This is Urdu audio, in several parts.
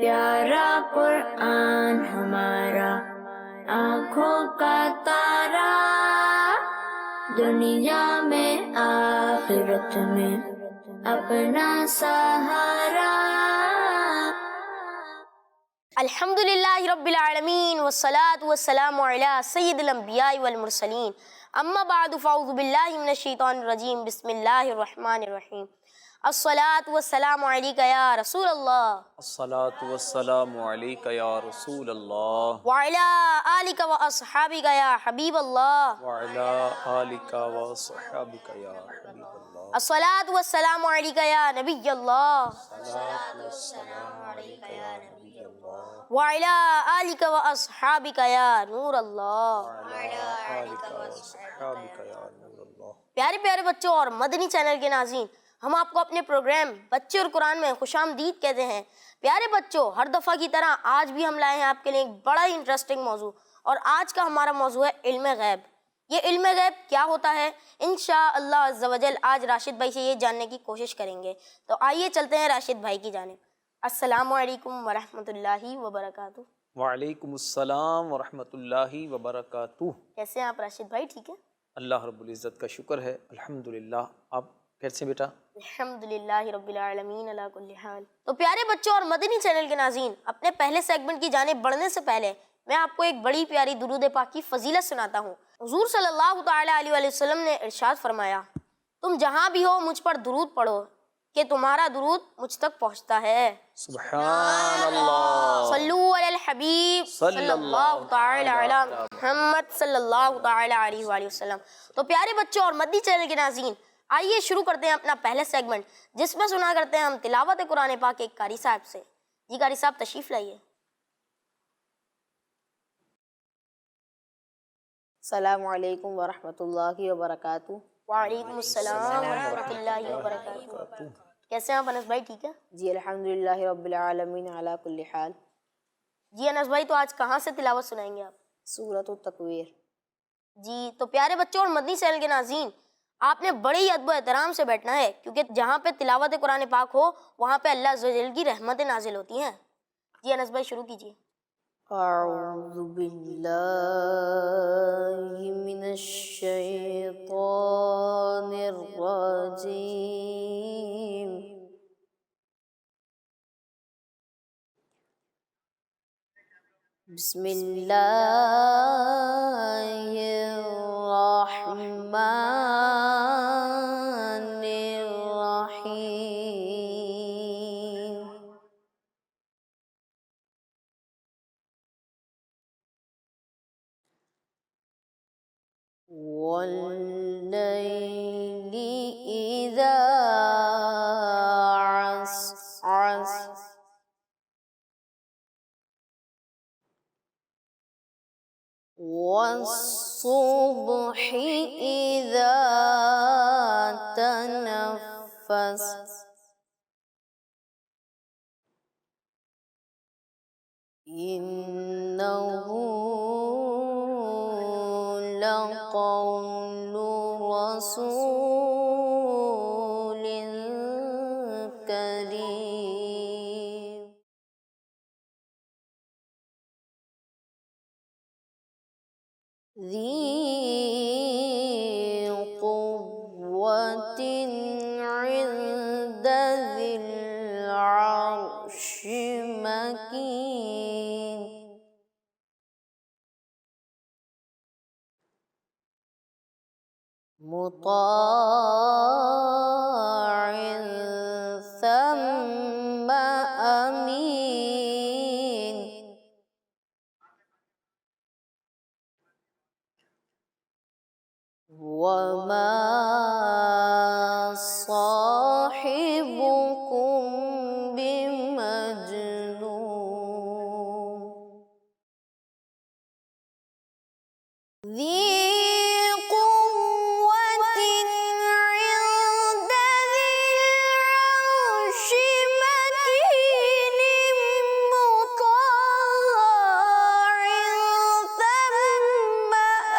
پیارا قرآن ہمارا آنکھوں کا تارا، دنیا میں آخرت میں اپنا سہارا۔ الحمدللہ رب العالمین والصلاة والسلام علی سید الانبیاء والمرسلین، اما بعد فاعوذ باللہ من الشیطان الرجیم، بسم اللہ الرحمن الرحیم۔ الصلاة والسلام علیک یا رسول اللہ، الصلاة والسلام علیک یا رسول اللہ، وعلی آلک واصحابک یا حبیب اللہ، وعلی آلک وصحبک یا حبیب اللہ، الصلاة والسلام علیک یا نبی اللہ، الصلاة والسلام علیک یا نبی اللہ، وعلی آلک واصحابک یا نور اللہ۔ وعلی آلک وصحبک یا نور اللہ۔ پیارے پیارے بچوں اور مدنی چینل کے ناظرین، ہم آپ کو اپنے پروگرام بچے اور قرآن میں خوش آمدید کہتے ہیں۔ پیارے بچوں، ہر دفعہ کی طرح آج بھی ہم لائے ہیں آپ کے لیے ایک بڑا ہی انٹرسٹنگ موضوع، اور آج کا ہمارا موضوع ہے علم غیب۔ یہ علم غیب کیا ہوتا ہے، انشاءاللہ عز و جل آج راشد بھائی سے یہ جاننے کی کوشش کریں گے۔ تو آئیے چلتے ہیں راشد بھائی کی جانب۔ السلام علیکم ورحمۃ اللہ وبرکاتہ۔ وعلیکم السلام ورحمۃ اللہ وبرکاتہ۔ کیسے ہیں آپ راشد بھائی؟ ٹھیک ہے، اللہ رب العزت کا شکر ہے، الحمدللہ۔ آپ کیسے بیٹا؟ الحمدللہ رب العالمین علی کل حال۔ تو پیارے بچوں اور مدنی چینل کے ناظرین، اپنے پہلے سیگمنٹ کی جانب بڑھنے سے پہلے میں آپ کو ایک بڑی پیاری درود پاک کی فضیلت سناتا ہوں۔ حضور صلی اللہ تعالیٰ علیہ وآلہ وسلم نے ارشاد فرمایا، تم جہاں بھی ہو مجھ پر درود پڑھو کہ تمہارا درود مجھ تک پہنچتا ہے۔ سبحان اللہ، صلو علی الحبیب صلی اللہ تعالیٰ علی محمد صلی اللہ تعالیٰ علیہ وآلہ وسلم۔ تو پیارے بچوں اور مدنی چینل کے ناظرین، آئیے شروع کرتے ہیں اپنا پہلا سیگمنٹ، جس میں سنا کرتے ہیں ہم تلاوت قرآن پاک ایک قاری صاحب سے۔ جی قاری صاحب تشریف لائیے۔ السلام علیکم ورحمۃ اللہ وبرکاتہ۔ وعلیکم السلام ورحمۃ اللہ وبرکاتہ۔ کیسے ہیں آپ انس بھائی؟ ٹھیک ہے جی الحمدللہ رب العالمین علی کل حال۔ جی انس بھائی، تو آج کہاں سے تلاوت سنائیں گے آپ؟ سورۃ التکویر۔ جی تو پیارے بچوں اور مدنی چینل کے ناظرین، آپ نے بڑے ہی ادب و احترام سے بیٹھنا ہے، کیونکہ جہاں پہ تلاوت قرآن پاک ہو وہاں پہ اللہ عز و جل کی رحمتیں نازل ہوتی ہیں۔ جی انس بھائی شروع کیجیے۔ اعوذ باللہ من الشیطان الرجیم، بسم اللہ الرحمن الرحیم۔ واللیل اذا عسعس، والصبح اذا تنفس، انه لقول رسول کریم، ذی قوة عند ذی العرش مکین، مطاع ثم امین، وما صاحبكم بمجنون، ذی قوة عند ذی العرش مکین، مطاع ثم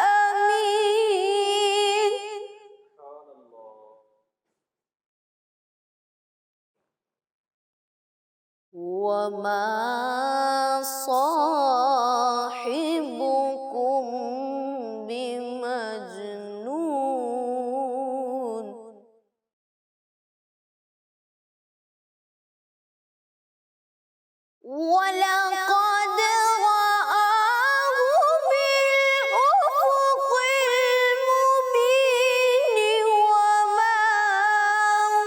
امین، وما صاحبكم بمجنون وَلَقَدْ رَآهُ بِالْأُفُقِ الْمُبِينِ وَمَا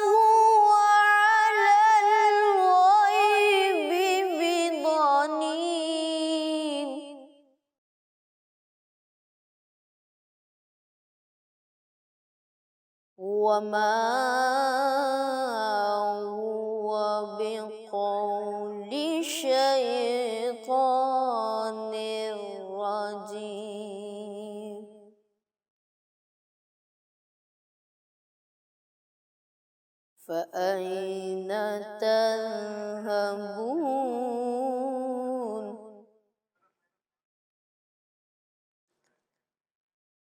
هُوَ عَلَى الْغَيْبِ بِضَنِينٍ وَمَا هُوَ بِقَوْلِ شَيْطَانٍ رَجِيمٍ فَأَيْنَ تَذْهَبُونَ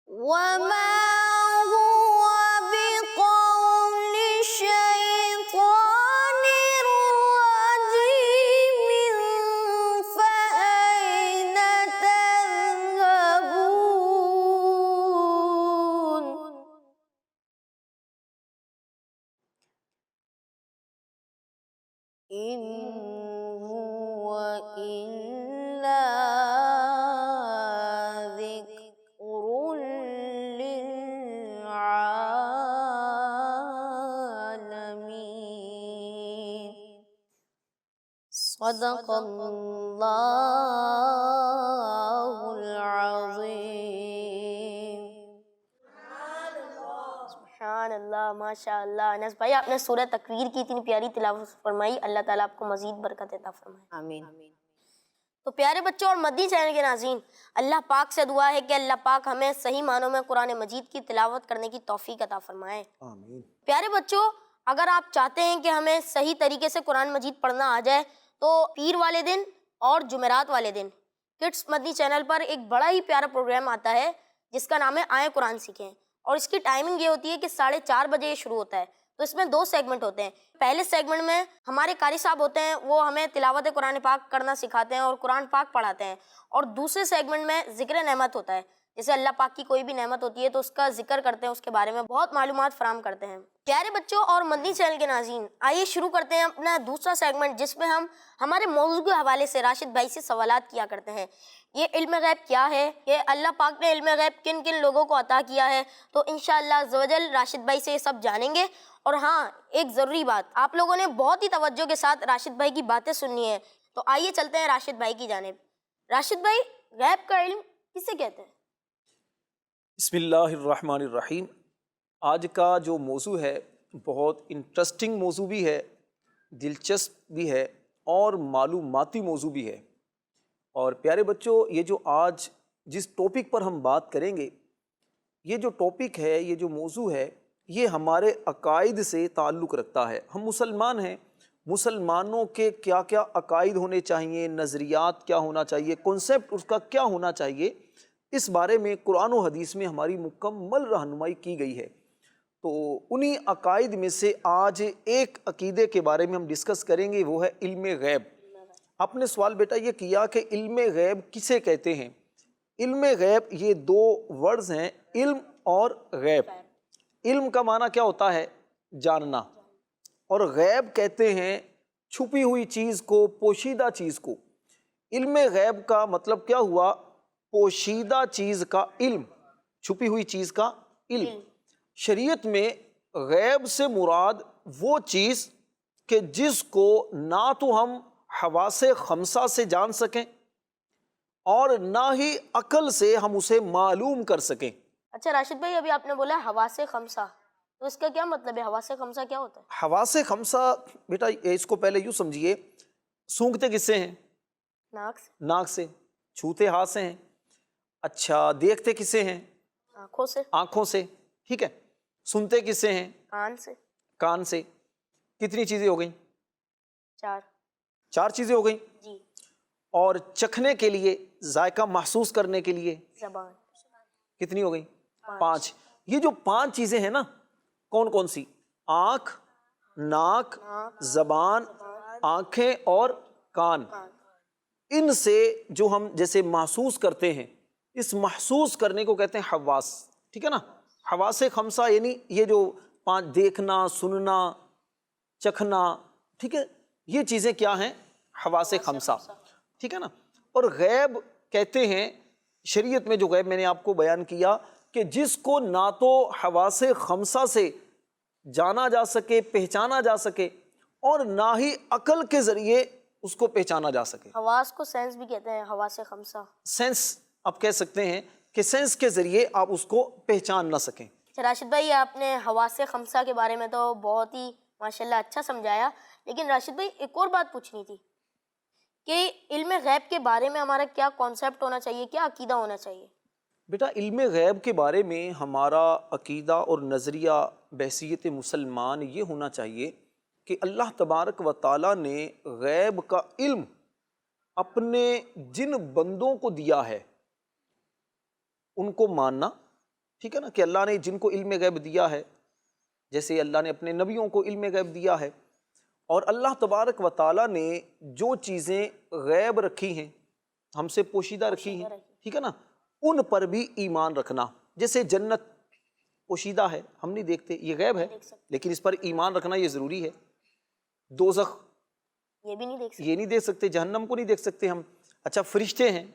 وَمَا هُوَ بِقَوْلِ شَيْطَانٍ رَجِيمٍ فَأَيْنَ تَذْهَبُونَ إِنْ هُوَ إِلَّا ذِكْرٌ لِلْعَالَمِينَ صدق اللہ العظیم. سبحان اللہ، ماشاء اللہ. انس بھائی، آپ نے سورہ تکویر کی اتنی پیاری تلاوت فرمائی. اللہ تعالیٰ آپ کو مزید برکت عطا فرمائے. آمین. تو پیارے بچوں اور مدنی چینل کے ناظرین، اللہ پاک سے دعا ہے کہ اللہ پاک ہمیں صحیح معنوں میں قرآن مجید کی تلاوت کرنے کی توفیق عطا فرمائے. آمین. پیارے بچوں، اگر آپ چاہتے ہیں کہ ہمیں صحیح طریقے سے قرآن مجید پڑھنا آ جائے تو پیر والے دن اور جمعرات والے دن کڈس مدنی چینل پر ایک بڑا ہی پیارا پروگرام آتا ہے جس کا نام ہے آئیں قرآن سیکھیں. اور اس کی ٹائمنگ یہ ہوتی ہے کہ 4:30 بجے یہ شروع ہوتا ہے. تو اس میں 2 سیگمنٹ ہوتے ہیں. پہلے سیگمنٹ میں ہمارے قاری صاحب ہوتے ہیں، وہ ہمیں تلاوت قرآن پاک کرنا سکھاتے ہیں اور قرآن پاک پڑھاتے ہیں. اور دوسرے سیگمنٹ میں ذکر نعمت ہوتا ہے. جیسے اللہ پاک کی کوئی بھی نعمت ہوتی ہے تو اس کا ذکر کرتے ہیں، اس کے بارے میں بہت معلومات فراہم کرتے ہیں. پیارے بچوں اور مدنی چینل کے ناظرین، آئیے شروع کرتے ہیں اپنا دوسرا سیگمنٹ جس میں ہم ہمارے موضوع کے حوالے سے راشد بھائی سے سوالات کیا کرتے ہیں. یہ علم غیب کیا ہے، یہ اللہ پاک نے علم غیب کن کن لوگوں کو عطا کیا ہے، تو انشاءاللہ عز و جل راشد بھائی سے یہ سب جانیں گے. اور ہاں، ایک ضروری بات، آپ لوگوں نے بہت ہی توجہ کے ساتھ راشد بھائی کی باتیں سننی ہے. تو آئیے چلتے ہیں راشد بھائی کی جانب. راشد بھائی، غیب کا علم کسے کہتے ہیں؟ بسم اللہ الرحمن الرحیم. آج کا جو موضوع ہے بہت انٹرسٹنگ موضوع بھی ہے، دلچسپ بھی ہے اور معلوماتی موضوع بھی ہے. اور پیارے بچوں، یہ جو آج جس ٹاپک پر ہم بات کریں گے، یہ جو ٹاپک ہے، یہ جو موضوع ہے، یہ ہمارے عقائد سے تعلق رکھتا ہے. ہم مسلمان ہیں، مسلمانوں کے کیا کیا عقائد ہونے چاہیے، نظریات کیا ہونا چاہیے، کنسیپٹ اس کا کیا ہونا چاہیے، اس بارے میں قرآن و حدیث میں ہماری مکمل رہنمائی کی گئی ہے. تو انہی عقائد میں سے آج ایک عقیدے کے بارے میں ہم ڈسکس کریں گے، وہ ہے علم غیب. آپ نے سوال بیٹا یہ کیا کہ علم غیب کسے کہتے ہیں. علم غیب یہ 2 ورڈز ہیں، علم اور غیب. علم کا معنی کیا ہوتا ہے؟ جاننا. اور غیب کہتے ہیں چھپی ہوئی چیز کو، پوشیدہ چیز کو. علم غیب کا مطلب کیا ہوا؟ پوشیدہ چیز کا علم، چھپی ہوئی چیز کا علم. شریعت میں غیب سے مراد وہ چیز کہ جس کو نہ تو ہم حواس خمسہ سے جان سکیں اور نہ ہی عقل سے ہم اسے معلوم کر سکیں. اچھا راشد بھائی، ابھی آپ نے بولا حواس خمسہ، تو اس کا کیا مطلب ہے؟ حواس خمسہ کیا ہوتا ہے؟ حواس خمسہ بیٹا اس کو پہلے یوں سمجھیے، سونگھتے کس سے ہیں؟ ناک سے. ناک سے. چھوتے ہاتھ سے ہیں. اچھا، دیکھتے کس سے ہیں؟ آنکھوں سے. آنکھوں سے. ٹھیک ہے. سنتے کس سے ہیں؟ کان سے. کان سے. کتنی چیزیں ہو گئیں؟ 4 چیزیں ہو گئیں. جی. اور چکھنے کے لیے، ذائقہ محسوس کرنے کے لیے زبان. کتنی ہو گئیں؟ 5. یہ جو 5 چیزیں ہیں نا، کون کون سی؟ آنکھ، ناک، زبان، آنکھیں اور کان. ان سے جو ہم جیسے محسوس کرتے ہیں، اس محسوس کرنے کو کہتے ہیں حواس، ٹھیک ہے نا؟ حواس خمسہ یعنی یہ جو پانچ، دیکھنا، سننا، چکھنا، ٹھیک ہے، یہ چیزیں کیا ہیں؟ حواس خمسہ، ٹھیک ہے نا؟ اور غیب کہتے ہیں شریعت میں، جو غیب میں نے آپ کو بیان کیا کہ جس کو نہ تو حواس خمسہ سے جانا جا سکے، پہچانا جا سکے، اور نہ ہی عقل کے ذریعے اس کو پہچانا جا سکے۔ حواس کو سینس بھی کہتے ہیں، حواس خمسہ۔ سینس آپ کہہ سکتے ہیں کہ سینس کے ذریعے آپ اس کو پہچان نہ سکیں۔ راشد بھائی، آپ نے حواس خمسہ کے بارے میں تو بہت ہی ماشاءاللہ اچھا سمجھایا، لیکن راشد بھائی ایک اور بات پوچھنی تھی کہ علم غیب کے بارے میں ہمارا کیا کانسیپٹ ہونا چاہیے، کیا عقیدہ ہونا چاہیے؟ بیٹا، علم غیب کے بارے میں ہمارا عقیدہ اور نظریہ بحیثیت مسلمان یہ ہونا چاہیے کہ اللہ تبارک و تعالیٰ نے غیب کا علم اپنے جن بندوں کو دیا ہے ان کو ماننا، ٹھیک ہے نا؟ کہ اللہ نے جن کو علم غیب دیا ہے، جیسے اللہ نے اپنے نبیوں کو علم غیب دیا ہے، اور اللہ تبارک و تعالیٰ نے جو چیزیں غیب رکھی ہیں، ہم سے پوشیدہ رکھی ہیں، ٹھیک ہے نا، ان پر بھی ایمان رکھنا۔ جیسے جنت پوشیدہ ہے، ہم نہیں دیکھتے، یہ غیب ہے، لیکن اس پر ایمان رکھنا یہ ضروری ہے۔ دوزخ یہ بھی نہیں دیکھ سکتے، یہ نہیں دیکھ سکتے، جہنم کو نہیں دیکھ سکتے ہم۔ اچھا، فرشتے ہیں،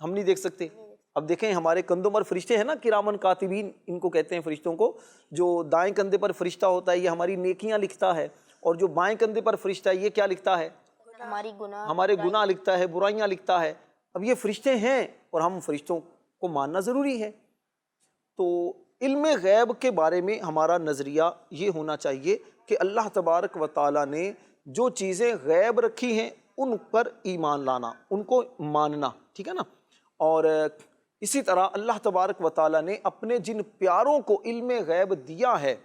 ہم نہیں دیکھ سکتے۔ اب دیکھیں ہمارے کندھوں پر فرشتے ہیں نا، کرامن کاتبین ان کو کہتے ہیں، فرشتوں کو۔ جو دائیں کندھے پر فرشتہ ہوتا ہے یہ ہماری نیکیاں لکھتا ہے، اور جو بائیں کندھے پر فرشتہ ہے یہ کیا لکھتا ہے؟ ہمارے گناہ لکھتا ہے، برائیاں لکھتا ہے۔ اب یہ فرشتے ہیں اور ہم فرشتوں کو ماننا ضروری ہے۔ تو علم غیب کے بارے میں ہمارا نظریہ یہ ہونا چاہیے کہ اللہ تبارک و تعالیٰ نے جو چیزیں غیب رکھی ہیں ان پر ایمان لانا، ان کو ماننا، ٹھیک ہے نا؟ اور اسی طرح اللہ تبارک و تعالیٰ نے اپنے جن پیاروں کو علم غیب دیا ہے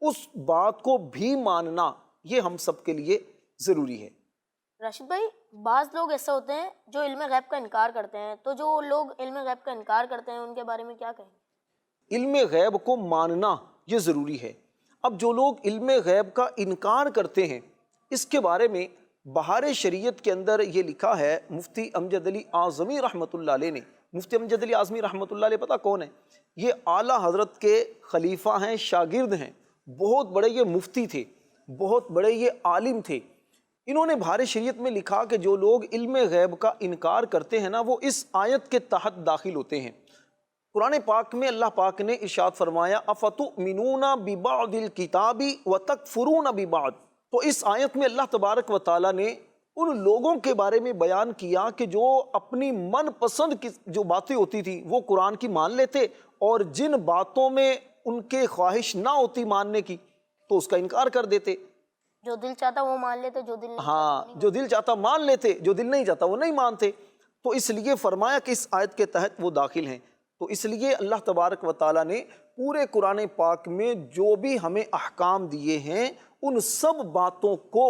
اس بات کو بھی ماننا، یہ ہم سب کے لیے ضروری ہے۔ راشد بھائی، بعض لوگ ایسے ہوتے ہیں جو علم غیب کا انکار کرتے ہیں، تو جو لوگ علم غیب کا انکار کرتے ہیں ان کے بارے میں کیا کہیں؟ علم غیب کو ماننا یہ ضروری ہے۔ اب جو لوگ علم غیب کا انکار کرتے ہیں، اس کے بارے میں بہار شریعت کے اندر یہ لکھا ہے مفتی امجد علی اعظمی رحمۃ اللہ علیہ نے۔ مفتی امجد علی اعظمی رحمۃ اللہ علیہ پتہ کون ہے؟ یہ اعلیٰ حضرت کے خلیفہ ہیں، شاگرد ہیں، بہت بڑے یہ مفتی تھے، بہت بڑے یہ عالم تھے۔ انہوں نے بہار شریعت میں لکھا کہ جو لوگ علم غیب کا انکار کرتے ہیں نا، وہ اس آیت کے تحت داخل ہوتے ہیں۔ قرآن پاک میں اللہ پاک نے ارشاد فرمایا افتؤمنون ببعض الکتاب وتکفرون ببعض۔ تو اس آیت میں اللہ تبارک و تعالیٰ نے ان لوگوں کے بارے میں بیان کیا کہ جو اپنی من پسند کی جو باتیں ہوتی تھیں وہ قرآن کی مان لیتے، اور جن باتوں میں ان کے خواہش نہ ہوتی ماننے کی تو اس کا انکار کر دیتے۔ جو دل چاہتا وہ مان لیتے، جو دل نہیں ہاں، جو دل چاہتا مان لیتے، جو دل نہیں چاہتا وہ نہیں مانتے۔ تو اس لیے فرمایا کہ اس آیت کے تحت وہ داخل ہیں۔ تو اس لیے اللہ تبارک و تعالیٰ نے پورے قرآن پاک میں جو بھی ہمیں احکام دیے ہیں ان سب باتوں کو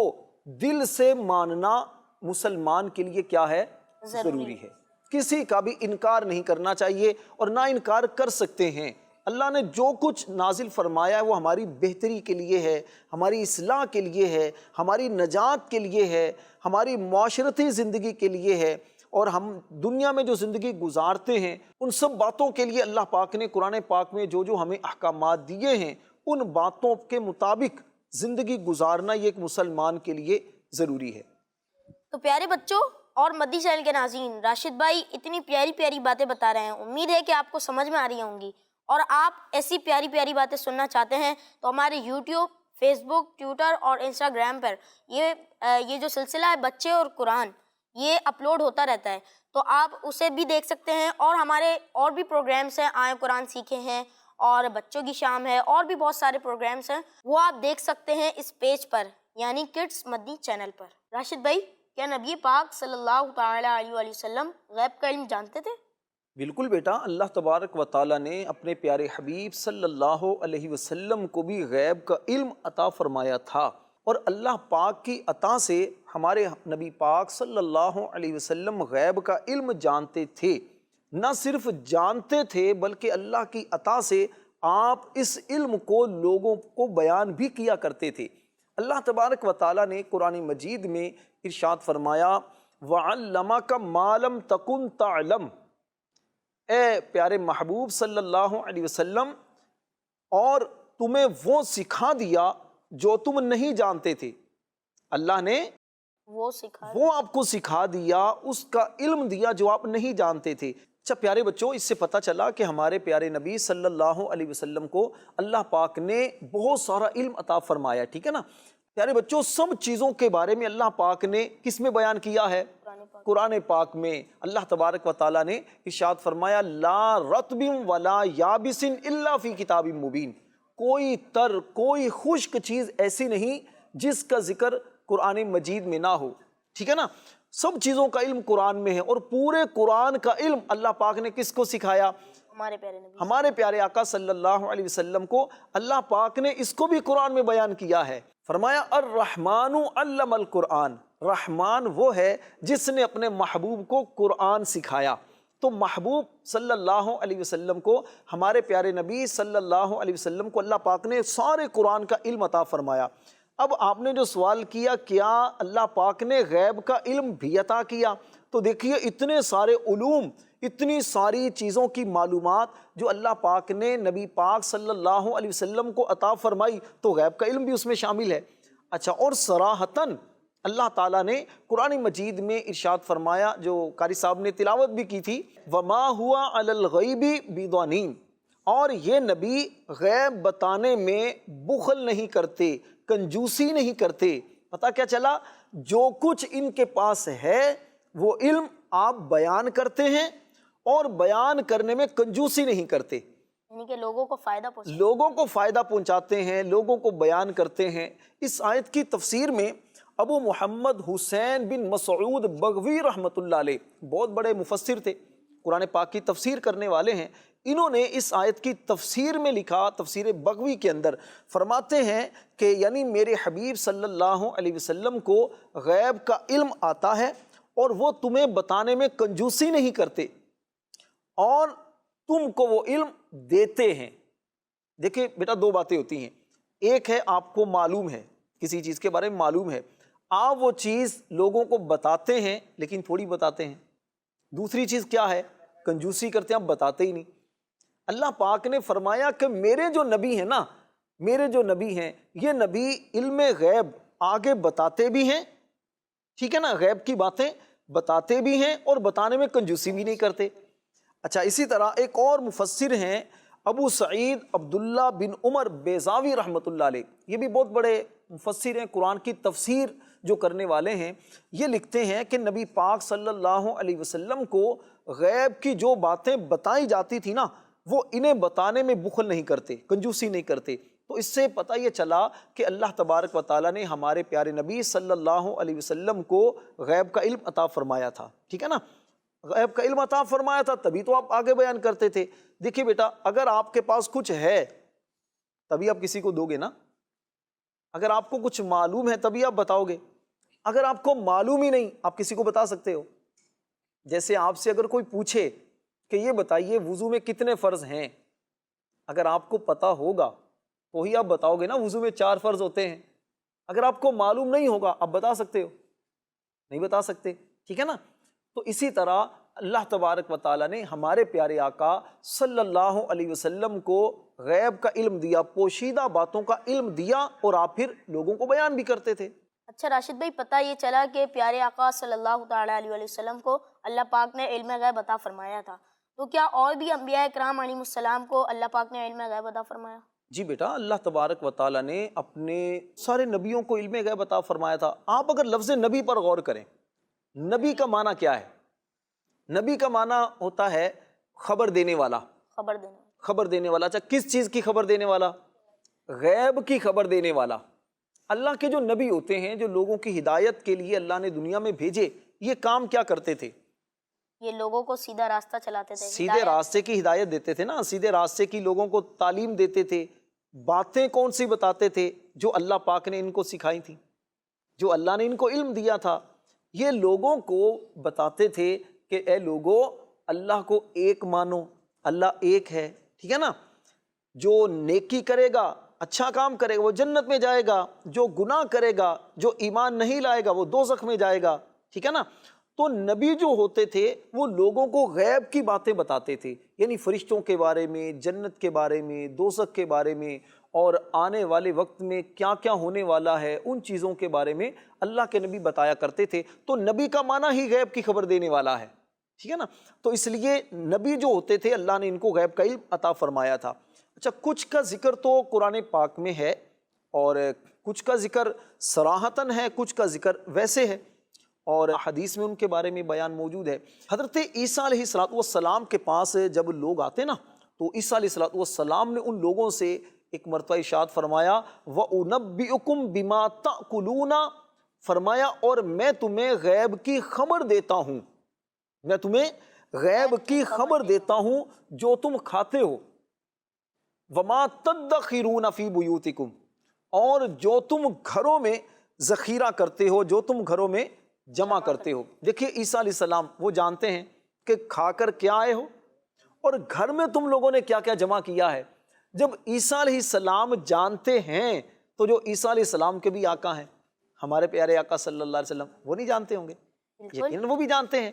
دل سے ماننا مسلمان کے لیے کیا ہے؟ ضروری ہے۔ کسی کا بھی انکار نہیں کرنا چاہیے، اور نہ انکار کر سکتے ہیں۔ اللہ نے جو کچھ نازل فرمایا ہے وہ ہماری بہتری کے لیے ہے، ہماری اصلاح کے لیے ہے، ہماری نجات کے لیے ہے، ہماری معاشرتی زندگی کے لیے ہے، اور ہم دنیا میں جو زندگی گزارتے ہیں ان سب باتوں کے لیے اللہ پاک نے قرآن پاک میں جو جو ہمیں احکامات دیے ہیں ان باتوں کے مطابق زندگی گزارنا یہ ایک مسلمان کے لیے ضروری ہے۔ تو پیارے بچوں اور مدی چینل کے ناظرین، راشد بھائی اتنی پیاری پیاری باتیں بتا رہے ہیں، امید ہے کہ آپ کو سمجھ میں آ رہی ہوں گی، اور آپ ایسی پیاری پیاری باتیں سننا چاہتے ہیں تو ہمارے یوٹیوب، فیس بک، ٹویٹر اور انسٹاگرام پر یہ جو سلسلہ ہے بچے اور قرآن یہ اپلوڈ ہوتا رہتا ہے، تو آپ اسے بھی دیکھ سکتے ہیں، اور ہمارے اور بھی پروگرامس ہیں، آئیں قرآن سیکھے ہیں، اور بچوں کی شام ہے، اور بھی بہت سارے پروگرامس ہیں، وہ آپ دیکھ سکتے ہیں اس پیج پر، یعنی کڈس مدنی چینل پر۔ راشد بھائی، کیا نبی پاک صلی اللہ تعالی علیہ وآلہ وسلم غیب کا علم جانتے تھے؟ بالکل بیٹا، اللہ تبارک و تعالیٰ نے اپنے پیارے حبیب صلی اللہ علیہ وسلم کو بھی غیب کا علم عطا فرمایا تھا، اور اللہ پاک کی عطا سے ہمارے نبی پاک صلی اللہ علیہ وسلم غیب کا علم جانتے تھے۔ نہ صرف جانتے تھے بلکہ اللہ کی عطا سے آپ اس علم کو لوگوں کو بیان بھی کیا کرتے تھے۔ اللہ تبارک و تعالیٰ نے قرآن مجید میں ارشاد فرمایا وَعَلَّمَكَ مَا لَمْ تَكُنْ تَعْلَمْ، اے پیارے محبوب صلی اللہ علیہ وسلم، اور تمہیں وہ سکھا دیا جو تم نہیں جانتے تھے۔ اللہ نے وہ آپ کو سکھا دیا، اس کا علم دیا جو آپ نہیں جانتے تھے۔ اچھا پیارے بچوں، اس سے پتہ چلا کہ ہمارے پیارے نبی صلی اللہ علیہ وسلم کو اللہ پاک نے بہت سارا علم عطا فرمایا، ٹھیک ہے نا۔ پیارے بچوں، سب چیزوں کے بارے میں اللہ پاک نے کس میں بیان کیا ہے؟ قرآن پاک میں۔ اللہ تبارک و تعالیٰ نے ارشاد فرمایا لا رطب ولا یابس الا فی کتاب مبین، کوئی تر کوئی خشک چیز ایسی نہیں جس کا ذکر قرآن مجید میں نہ ہو، ٹھیک ہے نا۔ سب چیزوں کا علم قرآن میں ہے، اور پورے قرآن کا علم اللہ پاک نے کس کو سکھایا؟ ہمارے پیارے آقا صلی اللہ علیہ وسلم کو۔ اللہ پاک نے اس کو بھی قرآن میں بیان کیا ہے، فرمایا الرحمن علم القرآن، رحمان وہ ہے جس نے اپنے محبوب کو قرآن سکھایا۔ تو محبوب صلی اللہ علیہ وسلم کو، ہمارے پیارے نبی صلی اللہ علیہ وسلم کو اللہ پاک نے سارے قرآن کا علم عطا فرمایا۔ اب آپ نے جو سوال کیا کیا اللہ پاک نے غیب کا علم بھی عطا کیا، تو دیکھیے اتنے سارے علوم، اتنی ساری چیزوں کی معلومات جو اللہ پاک نے نبی پاک صلی اللہ علیہ وسلم کو عطا فرمائی، تو غیب کا علم بھی اس میں شامل ہے۔ اچھا، اور صراحتاً اللہ تعالیٰ نے قرآن مجید میں ارشاد فرمایا، جو قاری صاحب نے تلاوت بھی کی تھی، وَمَا هُوَ عَلَى الْغَيْبِ بِضَنِينٍ، اور یہ نبی غیب بتانے میں بخل نہیں کرتے، کنجوسی نہیں کرتے۔ پتہ کیا چلا؟ جو کچھ ان کے پاس ہے وہ علم آپ بیان کرتے ہیں، اور بیان کرنے میں کنجوسی نہیں کرتے، یعنی کہ لوگوں کو فائدہ پہنچاتے ہیں، لوگوں کو بیان کرتے ہیں۔ اس آیت کی تفسیر میں ابو محمد حسین بن مسعود بغوی رحمۃ اللہ علیہ، بہت بڑے مفسر تھے، قرآن پاک کی تفسیر کرنے والے ہیں، انہوں نے اس آیت کی تفسیر میں لکھا، تفسیر بغوی کے اندر فرماتے ہیں کہ یعنی میرے حبیب صلی اللہ علیہ وسلم کو غیب کا علم آتا ہے، اور وہ تمہیں بتانے میں کنجوسی نہیں کرتے، اور تم کو وہ علم دیتے ہیں۔ دیکھیں بیٹا، دو باتیں ہوتی ہیں، ایک ہے آپ کو معلوم ہے، کسی چیز کے بارے میں معلوم ہے، آپ وہ چیز لوگوں کو بتاتے ہیں لیکن تھوڑی بتاتے ہیں۔ دوسری چیز کیا ہے؟ کنجوسی کرتے ہیں، آپ بتاتے ہی نہیں۔ اللہ پاک نے فرمایا کہ میرے جو نبی ہیں نا، میرے جو نبی ہیں، یہ نبی علم غیب آگے بتاتے بھی ہیں، ٹھیک ہے نا، غیب کی باتیں بتاتے بھی ہیں، اور بتانے میں کنجوسی بھی نہیں کرتے۔ اچھا، اسی طرح ایک اور مفسر ہیں ابو سعید عبداللہ بن عمر بیضاوی رحمۃ اللہ علیہ، یہ بھی بہت بڑے مفسر ہیں، قرآن کی تفسیر جو کرنے والے ہیں۔ یہ لکھتے ہیں کہ نبی پاک صلی اللہ علیہ وسلم کو غیب کی جو باتیں بتائی جاتی تھی نا، وہ انہیں بتانے میں بخل نہیں کرتے، کنجوسی نہیں کرتے۔ تو اس سے پتہ یہ چلا کہ اللہ تبارک و تعالیٰ نے ہمارے پیارے نبی صلی اللہ علیہ وسلم کو غیب کا علم عطا فرمایا تھا، ٹھیک ہے نا، غیب کا علم عطا فرمایا تھا، تبھی تو آپ آگے بیان کرتے تھے۔ دیکھیے بیٹا، اگر آپ کے پاس کچھ ہے تبھی آپ کسی کو دو گے نا، اگر آپ کو کچھ معلوم ہے تبھی آپ بتاؤ گے، اگر آپ کو معلوم ہی نہیں آپ کسی کو بتا سکتے ہو؟ جیسے آپ سے اگر کوئی پوچھے کہ یہ بتائیے وضو میں کتنے فرض ہیں، اگر آپ کو پتہ ہوگا تو ہی آپ بتاؤ گے نا وضو میں 4 فرض ہوتے ہیں۔ اگر آپ کو معلوم نہیں ہوگا آپ بتا سکتے ہو؟ نہیں بتا سکتے، ٹھیک ہے نا۔ تو اسی طرح اللہ تبارک و تعالیٰ نے ہمارے پیارے آقا صلی اللہ علیہ وسلم کو غیب کا علم دیا، پوشیدہ باتوں کا علم دیا، اور آپ پھر لوگوں کو بیان بھی کرتے تھے۔ اچھا راشد بھائی، پتہ یہ چلا کہ پیارے آقا صلی اللہ تعالیٰ علیہ وسلم کو اللہ پاک نے علم غیب عطا فرمایا تھا، تو کیا اور بھی انبیاء کرام علیہ السلام کو اللہ پاک نے علم غیب عطا فرمایا؟ جی بیٹا، اللہ تبارک و تعالیٰ نے اپنے سارے نبیوں کو علم غیب عطا فرمایا تھا۔ آپ اگر لفظ نبی پر غور کریں، نبی کا معنی کیا ہے؟ نبی کا معنی ہوتا ہے خبر دینے والا، خبر دینے والا۔ اچھا، کس چیز کی خبر دینے والا؟ غیب کی خبر دینے والا۔ اللہ کے جو نبی ہوتے ہیں، جو لوگوں کی ہدایت کے لیے اللہ نے دنیا میں بھیجے، یہ کام کیا کرتے تھے؟ یہ لوگوں کو سیدھا راستہ چلاتے تھے، سیدھے راستے کی ہدایت دیتے تھے نا، سیدھے راستے کی لوگوں کو تعلیم دیتے تھے۔ باتیں کون سی بتاتے تھے؟ جو اللہ پاک نے ان کو سکھائی تھی، جو اللہ نے ان کو علم دیا تھا۔ یہ لوگوں کو بتاتے تھے کہ اے لوگو، اللہ کو ایک مانو، اللہ ایک ہے، ٹھیک ہے نا۔ جو نیکی کرے گا، اچھا کام کرے گا، وہ جنت میں جائے گا، جو گناہ کرے گا، جو ایمان نہیں لائے گا، وہ دوزخ میں جائے گا، ٹھیک ہے نا۔ تو نبی جو ہوتے تھے وہ لوگوں کو غیب کی باتیں بتاتے تھے، یعنی فرشتوں کے بارے میں، جنت کے بارے میں، دوزخ کے بارے میں، اور آنے والے وقت میں کیا کیا ہونے والا ہے ان چیزوں کے بارے میں اللہ کے نبی بتایا کرتے تھے۔ تو نبی کا معنی ہی غیب کی خبر دینے والا ہے، ٹھیک ہے نا؟ تو اس لیے نبی جو ہوتے تھے اللہ نے ان کو غیب کا علم عطا فرمایا تھا۔ اچھا، کچھ کا ذکر تو قرآن پاک میں ہے اور کچھ کا ذکر صراحتاً ہے، کچھ کا ذکر ویسے ہے، اور حدیث میں ان کے بارے میں بیان موجود ہے۔ حضرت عیسیٰ علیہ السلام کے پاس جب لوگ آتے نا تو عیسیٰ علیہ السلام نے ان لوگوں سے ایک مرتبہ ارشاد فرمایا وَأُنَبِّئُكُمْ بِمَا تَأْكُلُونَ، فرمایا اور میں تمہیں غیب کی خبر دیتا ہوں، میں تمہیں غیب کی خبر دیتا ہوں جو تم کھاتے ہو، وَمَا تَدَّخِرُونَ فِي بُيُوتِكُمْ، اور جو تم گھروں میں ذخیرہ کرتے ہو، جو تم گھروں میں جمع کرتے ہو۔ دیکھیے عیسیٰ علیہ السلام وہ جانتے ہیں کہ کھا کر کیا آئے ہو اور گھر میں تم لوگوں نے کیا کیا جمع کیا ہے۔ جب عیسیٰ علیہ السلام جانتے ہیں تو جو عیسیٰ علیہ السلام کے بھی آقا ہیں، ہمارے پیارے آقا صلی اللہ علیہ وسلم، وہ نہیں جانتے ہوں گے؟ یقیناً وہ بھی جانتے ہیں۔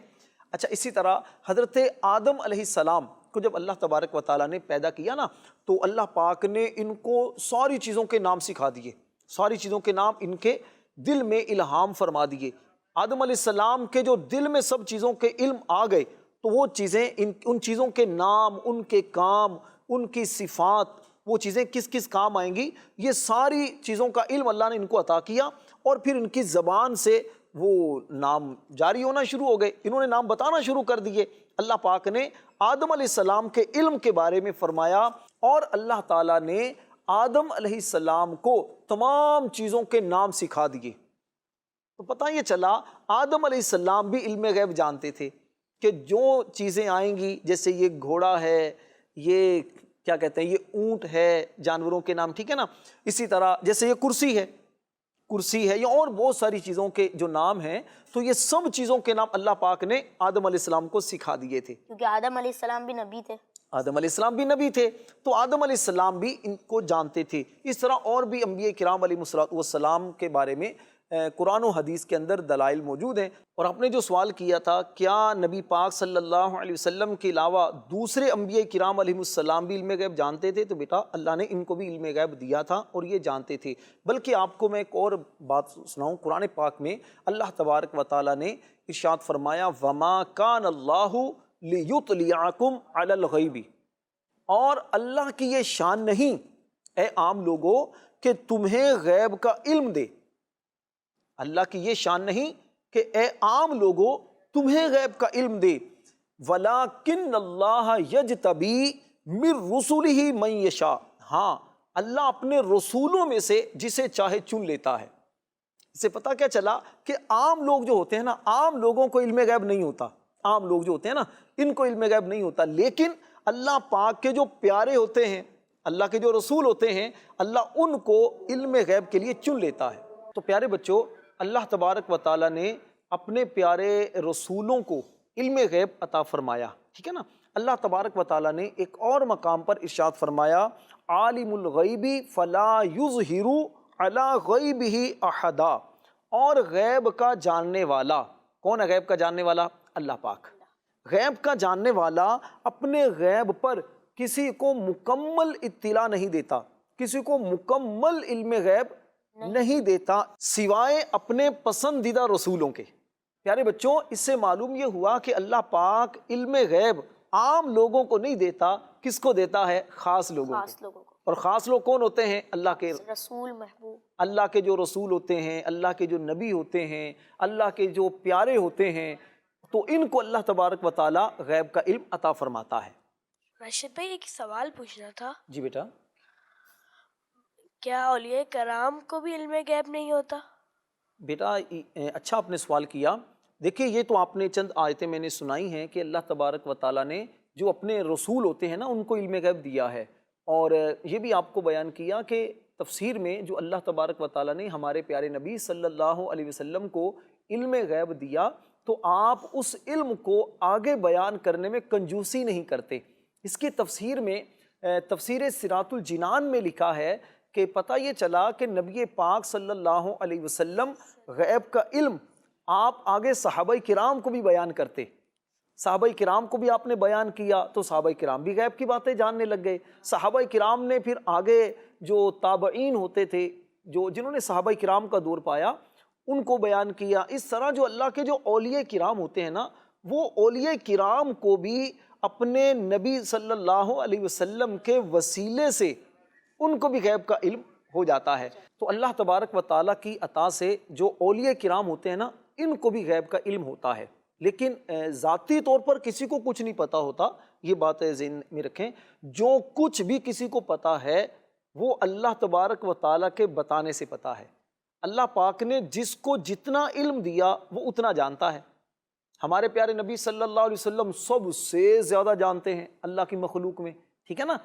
اچھا، اسی طرح حضرت آدم علیہ السلام کو جب اللہ تبارک و تعالیٰ نے پیدا کیا نا تو اللہ پاک نے ان کو ساری چیزوں کے نام سکھا دیے، ساری چیزوں کے نام ان کے دل میں الہام فرما دیے۔ آدم علیہ السلام کے جو دل میں سب چیزوں کے علم آ گئے تو وہ چیزیں ان چیزوں کے نام، ان کے کام، ان کی صفات، وہ چیزیں کس کس کام آئیں گی، یہ ساری چیزوں کا علم اللہ نے ان کو عطا کیا، اور پھر ان کی زبان سے وہ نام جاری ہونا شروع ہو گئے، انہوں نے نام بتانا شروع کر دیے۔ اللہ پاک نے آدم علیہ السلام کے علم کے بارے میں فرمایا، اور اللہ تعالیٰ نے آدم علیہ السلام کو تمام چیزوں کے نام سکھا دیے۔ تو پتہ یہ چلا آدم علیہ السلام بھی علم غیب جانتے تھے کہ جو چیزیں آئیں گی، جیسے یہ گھوڑا ہے، یہ کیا کہتے ہیں، یہ اونٹ ہے، جانوروں کے نام، ٹھیک ہے نا؟ اسی طرح جیسے یہ کرسی ہے یا اور بہت ساری چیزوں کے جو نام ہیں، تو یہ سب چیزوں کے نام اللہ پاک نے آدم علیہ السلام کو سکھا دیے تھے، کیونکہ آدم علیہ السلام بھی نبی تھے۔ آدم علیہ السلام بھی نبی تھے تو آدم علیہ السلام بھی ان کو جانتے تھے۔ اس طرح اور بھی انبیاء کرام علیہ السلام کے بارے میں قرآن و حدیث کے اندر دلائل موجود ہیں۔ اور آپ نے جو سوال کیا تھا کیا نبی پاک صلی اللہ علیہ وسلم کے علاوہ دوسرے انبیاء کرام علیہ السلام بھی علم غیب جانتے تھے، تو بیٹا اللہ نے ان کو بھی علم غیب دیا تھا اور یہ جانتے تھے۔ بلکہ آپ کو میں ایک اور بات سناؤں، قرآن پاک میں اللہ تبارک و تعالیٰ نے ارشاد فرمایا وَمَا كَانَ اللَّهُ لِيُطْلِعَكُمْ عَلَى الْغَيْبِ، اور اللہ کی یہ شان نہیں اے عام لوگوں کہ تمہیں غیب کا علم دے، اللہ کی یہ شان نہیں کہ اے عام لوگوں تمہیں غیب کا علم دے، وَلَٰكِنَّ اللَّهَ يَجْتَبِي مِن رُّسُلِهِ مَن يَشَاءُ، ہاں اللہ اپنے رسولوں میں سے جسے چاہے چن لیتا ہے۔ اس سے پتہ کیا چلا کہ عام لوگ جو ہوتے ہیں نا، عام لوگوں کو علم غیب نہیں ہوتا، عام لوگ جو ہوتے ہیں نا ان کو علم غیب نہیں ہوتا، لیکن اللہ پاک کے جو پیارے ہوتے ہیں، اللہ کے جو رسول ہوتے ہیں، اللہ ان کو علم غیب کے لیے چن لیتا ہے۔ تو پیارے بچوں، اللہ تبارک و تعالیٰ نے اپنے پیارے رسولوں کو علم غیب عطا فرمایا، ٹھیک ہے نا؟ اللہ تبارک و تعالیٰ نے ایک اور مقام پر ارشاد فرمایا عالم الغیب فلا یظہر علی غیبہ احدا، اور غیب کا جاننے والا، کون ہے غیب کا جاننے والا؟ اللہ پاک۔ غیب کا جاننے والا اپنے غیب پر کسی کو مکمل اطلاع نہیں دیتا، کسی کو مکمل علم غیب نہیں دیتا سوائے اپنے پسندیدہ رسولوں کے۔ پیارے بچوں، اس سے معلوم یہ ہوا کہ اللہ پاک علم غیب عام لوگوں کو نہیں دیتا، کس کو دیتا ہے؟ خاص لوگوں کو۔ اور خاص لوگ کون ہوتے ہیں؟ اللہ کے رسول، محبوب، اللہ کے جو رسول ہوتے ہیں، اللہ کے جو نبی ہوتے ہیں، اللہ کے جو پیارے ہوتے ہیں، تو ان کو اللہ تبارک و تعالیٰ غیب کا علم عطا فرماتا ہے۔ راشد بھائی ایک سوال پوچھنا تھا، جی بیٹا۔ کیا اولیاء کرام کو بھی علم غیب نہیں ہوتا؟ بیٹا اچھا آپ نے سوال کیا۔ دیکھیے یہ تو آپ نے چند آیتیں میں نے سنائی ہیں کہ اللہ تبارک و تعالیٰ نے جو اپنے رسول ہوتے ہیں نا ان کو علم غیب دیا ہے، اور یہ بھی آپ کو بیان کیا کہ تفسیر میں جو اللہ تبارک و تعالیٰ نے ہمارے پیارے نبی صلی اللہ علیہ وسلم کو علم غیب دیا تو آپ اس علم کو آگے بیان کرنے میں کنجوسی نہیں کرتے۔ اس کی تفسیر میں تفسیر صراط الجنان میں لکھا ہے کہ پتہ یہ چلا کہ نبی پاک صلی اللہ علیہ وسلم غیب کا علم آپ آگے صحابہ کرام کو بھی بیان کرتے، صحابہ کرام کو بھی آپ نے بیان کیا تو صحابہ کرام بھی غیب کی باتیں جاننے لگ گئے. صحابہ کرام نے پھر آگے جو تابعین ہوتے تھے، جو جنہوں نے صحابہ کرام کا دور پایا، ان کو بیان کیا. اس طرح جو اللہ کے جو اولیاء کرام ہوتے ہیں نا، وہ اولیاء کرام کو بھی اپنے نبی صلی اللہ علیہ وسلم کے وسیلے سے ان کو بھی غیب کا علم ہو جاتا ہے. تو اللہ تبارک و تعالیٰ کی عطا سے جو اولیاء کرام ہوتے ہیں نا، ان کو بھی غیب کا علم ہوتا ہے. لیکن ذاتی طور پر کسی کو کچھ نہیں پتا ہوتا، یہ بات ذہن میں رکھیں. جو کچھ بھی کسی کو پتا ہے وہ اللہ تبارک و تعالیٰ کے بتانے سے پتا ہے. اللہ پاک نے جس کو جتنا علم دیا وہ اتنا جانتا ہے. ہمارے پیارے نبی صلی اللہ علیہ وسلم سب سے زیادہ جانتے ہیں اللہ کی مخلوق میں، ٹھیک ہے نا.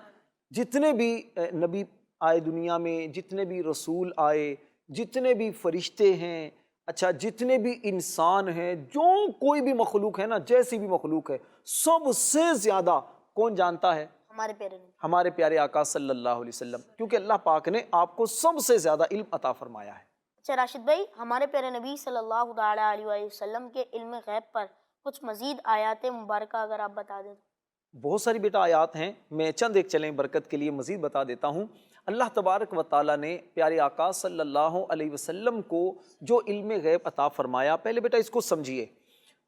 جتنے بھی نبی آئے دنیا میں، جتنے بھی رسول آئے، جتنے بھی فرشتے ہیں، اچھا جتنے بھی انسان ہیں، جو کوئی بھی مخلوق ہے نا، جیسی بھی مخلوق ہے، سب سے زیادہ کون جانتا ہے؟ ہمارے پیارے نبی. ہمارے پیارے آقا صلی اللہ علیہ وسلم، کیونکہ اللہ پاک نے آپ کو سب سے زیادہ علم عطا فرمایا ہے. اچھا راشد بھائی، ہمارے پیارے نبی صلی اللہ تعالیٰ علیہ وآلہ وسلم کے علم غیب پر کچھ مزید آیات مبارکہ اگر آپ بتا دیں. بہت ساری بیٹا آیات ہیں، میں چند ایک چلیں برکت کے لیے مزید بتا دیتا ہوں. اللہ تبارک و تعالیٰ نے پیارے آقا صلی اللہ علیہ وسلم کو جو علم غیب عطا فرمایا، پہلے بیٹا اس کو سمجھیے.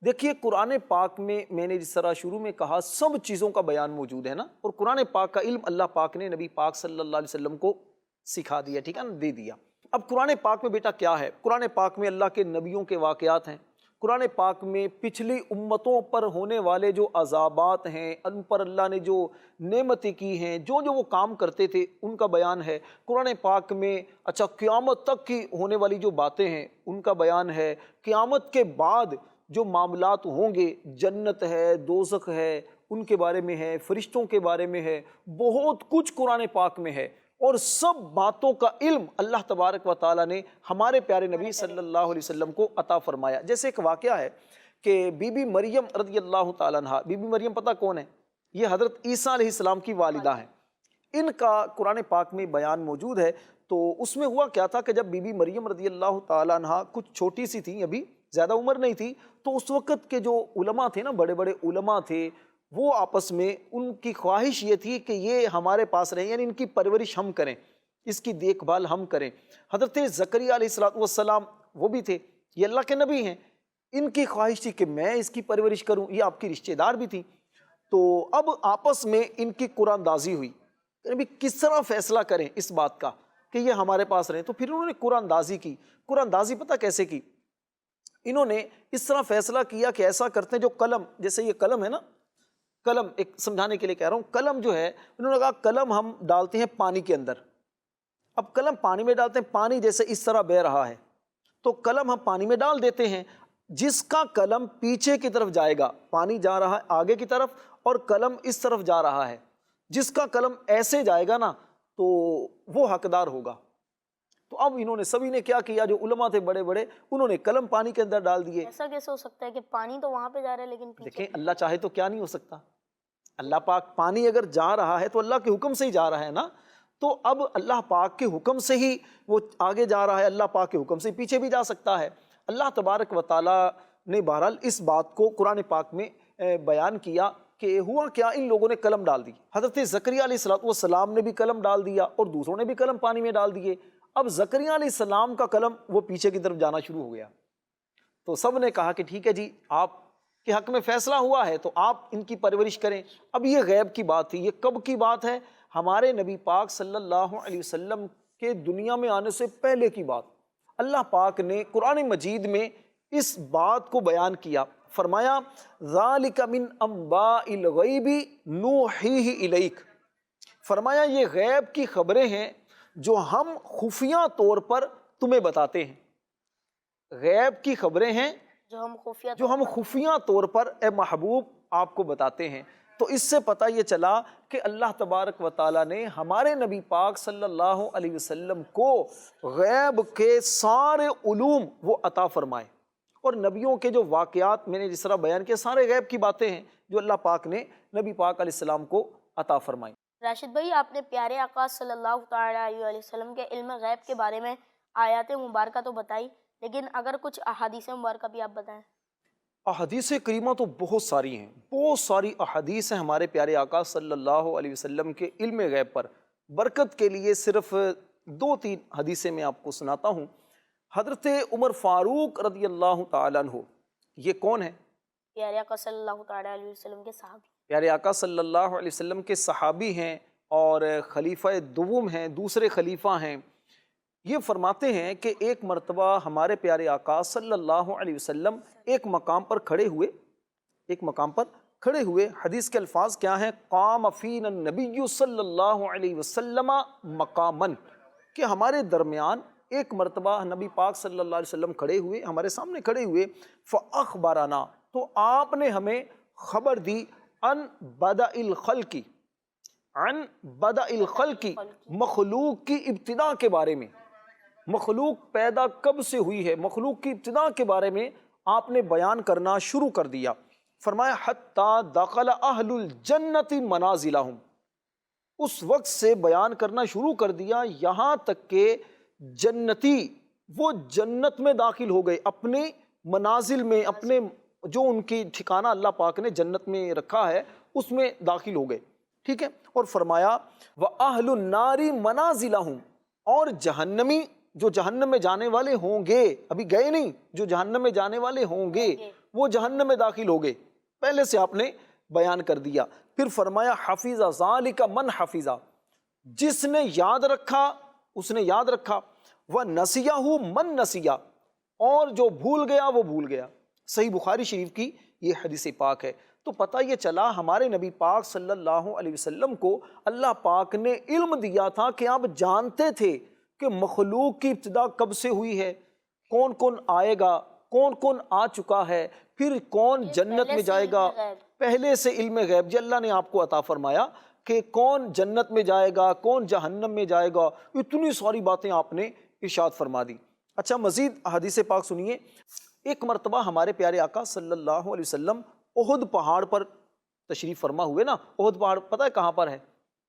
دیکھیے قرآن پاک میں نے جس طرح شروع میں کہا سب چیزوں کا بیان موجود ہے نا، اور قرآن پاک کا علم اللہ پاک نے نبی پاک صلی اللہ علیہ وسلم کو سکھا دیا، ٹھیک ہے نا، دے دیا. اب قرآن پاک میں بیٹا کیا ہے؟ قرآن پاک میں اللہ کے نبیوں کے واقعات ہیں. قرآن پاک میں پچھلی امتوں پر ہونے والے جو عذابات ہیں، ان پر اللہ نے جو نعمتیں کی ہیں، جو وہ کام کرتے تھے، ان کا بیان ہے. قرآن پاک میں اچھا قیامت تک کی ہونے والی جو باتیں ہیں ان کا بیان ہے. قیامت کے بعد جو معاملات ہوں گے، جنت ہے، دوزخ ہے، ان کے بارے میں ہے، فرشتوں کے بارے میں ہے، بہت کچھ قرآن پاک میں ہے. اور سب باتوں کا علم اللہ تبارک و تعالیٰ نے ہمارے پیارے نبی صلی اللہ علیہ وسلم کو عطا فرمایا. جیسے ایک واقعہ ہے کہ بی بی مریم رضی اللہ تعالیٰ عنہ، بی بی مریم پتہ کون ہے؟ یہ حضرت عیسیٰ علیہ السلام کی والدہ ہیں. ان کا قرآن پاک میں بیان موجود ہے. تو اس میں ہوا کیا تھا کہ جب بی بی مریم رضی اللہ تعالیٰ عنہ کچھ چھوٹی سی تھیں، ابھی زیادہ عمر نہیں تھی، تو اس وقت کے جو علماء تھے نا، بڑے بڑے علماء تھے، وہ آپس میں ان کی خواہش یہ تھی کہ یہ ہمارے پاس رہیں، یعنی ان کی پرورش ہم کریں، اس کی دیکھ بھال ہم کریں. حضرت زکریا علیہ السلام وہ بھی تھے، یہ اللہ کے نبی ہیں، ان کی خواہش تھی کہ میں اس کی پرورش کروں، یہ آپ کی رشتہ دار بھی تھی. تو اب آپس میں ان کی قرآن دازی ہوئی کہ کس طرح فیصلہ کریں اس بات کا کہ یہ ہمارے پاس رہیں. تو پھر انہوں نے قرآن دازی کی. قرآن دازی پتہ کیسے کی؟ انہوں نے اس طرح فیصلہ کیا کہ ایسا کرتے ہیں، جو قلم، جیسے یہ قلم ہے نا، قلم ایک سمجھانے کے لیے کہہ رہا ہوں، قلم جو ہے، انہوں نے کہا قلم ہم ڈالتے ہیں پانی کے اندر. اب قلم پانی میں ڈالتے ہیں، پانی جیسے اس طرح بہہ رہا ہے، تو قلم ہم پانی میں ڈال دیتے ہیں. جس کا قلم پیچھے کی طرف جائے گا، پانی جا رہا ہے آگے کی طرف اور قلم اس طرف جا رہا ہے، جس کا قلم ایسے جائے گا نا تو وہ حقدار ہوگا. تو اب انہوں نے سبھی نے کیا کیا، جو علماء تھے بڑے بڑے، انہوں نے قلم پانی کے اندر ڈال دیے. ایسا کیسے ہو سکتا ہے کہ پانی تو وہاں پہ جا رہا ہے لیکن پیچھے؟ دیکھیں اللہ چاہے تو کیا نہیں ہو سکتا. اللہ پاک، پانی اگر جا رہا ہے تو اللہ کے حکم سے ہی جا رہا ہے نا. تو اب اللہ پاک کے حکم سے ہی وہ آگے جا رہا ہے، اللہ پاک کے حکم سے پیچھے بھی جا سکتا ہے. اللہ تبارک و تعالیٰ نے بہرحال اس بات کو قرآن پاک میں بیان کیا کہ ہوا کیا، ان لوگوں نے قلم ڈال دی. حضرت زکریا علیہ السلام نے بھی قلم ڈال دیا اور دوسروں نے بھی قلم پانی میں ڈال دیے. اب زکریا علیہ السلام کا قلم وہ پیچھے کی طرف جانا شروع ہو گیا. تو سب نے کہا کہ ٹھیک ہے جی، آپ کے حق میں فیصلہ ہوا ہے تو آپ ان کی پرورش کریں. اب یہ غیب کی بات تھی. یہ کب کی بات ہے؟ ہمارے نبی پاک صلی اللہ علیہ وسلم کے دنیا میں آنے سے پہلے کی بات. اللہ پاک نے قرآن مجید میں اس بات کو بیان کیا. فرمایا ذالک من انباء الغیب نوحیہ الیک. فرمایا یہ غیب کی خبریں ہیں جو ہم خفیہ طور پر تمہیں بتاتے ہیں. غیب کی خبریں ہیں جو ہم خفیہ طور پر اے محبوب آپ کو بتاتے ہیں. تو اس سے پتہ یہ چلا کہ اللہ تبارک و تعالیٰ نے ہمارے نبی پاک صلی اللہ علیہ وسلم کو غیب کے سارے علوم وہ عطا فرمائے. اور نبیوں کے جو واقعات میں نے جس طرح بیان کیا، سارے غیب کی باتیں ہیں جو اللہ پاک نے نبی پاک علیہ السلام کو عطا فرمائی. راشد بھائی، آپ نے پیارے آقا صلی اللہ تعالیٰ علیہ وسلم کے علم غیب کے بارے میں آیات مبارکہ تو بتائی، لیکن اگر کچھ احادیث مبارکہ بھی آپ بتائیں۔ احادیث کریمہ تو بہت ساری ہیں، بہت ساری احادیث ہیں ہمارے پیارے آقا صلی اللہ علیہ وسلم کے علم غیب پر۔ برکت کے لیے صرف 2-3 حدیثیں میں آپ کو سناتا ہوں۔ حضرت عمر فاروق رضی اللہ تعالیٰ عنہ، یہ کون ہے؟ پیارے آقا صلی اللہ تعالیٰ علیہ وسلم کے صحابی، پیارے آقا صلی اللہ علیہ وسلم کے صحابی ہیں اور خلیفہ دوم ہیں، دوسرے خلیفہ ہیں۔ یہ فرماتے ہیں کہ ایک مرتبہ ہمارے پیارے آقا صلی اللہ علیہ وسلم ایک مقام پر کھڑے ہوئے، حدیث کے الفاظ کیا ہیں؟ قام فینا النبی صلی اللہ علیہ وسلم مقامن، کہ ہمارے درمیان ایک مرتبہ نبی پاک صلی اللہ علیہ وسلم کھڑے ہوئے، ہمارے سامنے کھڑے ہوئے، فاخبرنا، تو آپ نے ہمیں خبر دی، عن بدء الخلق، مخلوق کی ابتدا کے بارے میں، مخلوق پیدا کب سے ہوئی ہے، مخلوق کی ابتدا کے بارے میں آپ نے بیان کرنا شروع کر دیا۔ فرمایا حتی دخل اہل الجنت منازلہم، اس وقت سے بیان کرنا شروع کر دیا یہاں تک کہ جنتی وہ جنت میں داخل ہو گئے، اپنے منازل میں، اپنے جو ان کی ٹھکانہ اللہ پاک نے جنت میں رکھا ہے اس میں داخل ہو گئے، ٹھیک ہے۔ اور فرمایا وَأَهْلُ النَّارِ مَنَازِلَهُمْ، اور جہنمی جو جہنم میں جانے والے ہوں گے، ابھی گئے نہیں، جو جہنم میں جانے والے ہوں گے وہ جہنم میں داخل ہو گئے، پہلے سے آپ نے بیان کر دیا۔ پھر فرمایا حفظ ذالک من حفظ، جس نے یاد رکھا اس نے یاد رکھا، وَنَسِيَهُ مَن نَسِيَ، اور جو بھول گیا وہ بھول گیا۔ صحیح بخاری شریف کی یہ حدیث پاک ہے۔ تو پتہ یہ چلا ہمارے نبی پاک صلی اللہ علیہ وسلم کو اللہ پاک نے علم دیا تھا کہ آپ جانتے تھے کہ مخلوق کی ابتدا کب سے ہوئی ہے، کون کون آئے گا، کون کون آ چکا ہے، پھر کون جنت میں جائے گا، پہلے سے علم غیب جی اللہ نے آپ کو عطا فرمایا کہ کون جنت میں جائے گا، کون جہنم میں جائے گا، اتنی ساری باتیں آپ نے ارشاد فرما دی۔ اچھا مزید حدیث پاک سنیے۔ ایک مرتبہ ہمارے پیارے آقا صلی اللہ علیہ وسلم احد پہاڑ پر تشریف فرما ہوئے نا۔ احد پہاڑ پتہ ہے کہاں پر ہے؟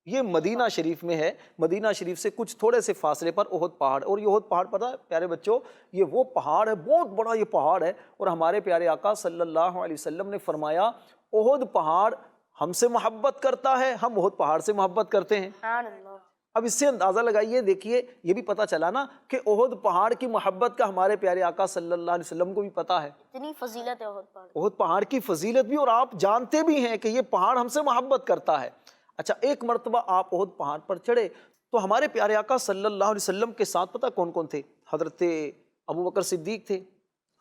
یہ مدینہ شریف میں ہے، مدینہ شریف سے کچھ تھوڑے سے فاصلے پر احد پہاڑ۔ اور یہ احد پہاڑ پتہ ہے پیارے بچوں، یہ وہ پہاڑ ہے، بہت بڑا یہ پہاڑ ہے، اور ہمارے پیارے آقا صلی اللہ علیہ وسلم نے فرمایا احد پہاڑ ہم سے محبت کرتا ہے، ہم احد پہاڑ سے محبت کرتے ہیں۔ سبحان اللہ۔ اب اس سے اندازہ لگائیے، دیکھیے یہ بھی پتہ چلا نا کہ احد پہاڑ کی محبت کا ہمارے پیارے آقا صلی اللہ علیہ وسلم کو بھی پتہ ہے۔ اتنی فضیلت ہے احد پہاڑ۔ احد پہاڑ کی فضیلت بھی، اور آپ جانتے بھی ہیں کہ یہ پہاڑ ہم سے محبت کرتا ہے۔ اچھا ایک مرتبہ آپ احد پہاڑ پر چڑھے تو ہمارے پیارے آقا صلی اللہ علیہ وسلم کے ساتھ پتہ کون کون تھے؟ حضرت ابو بکر صدیق تھے،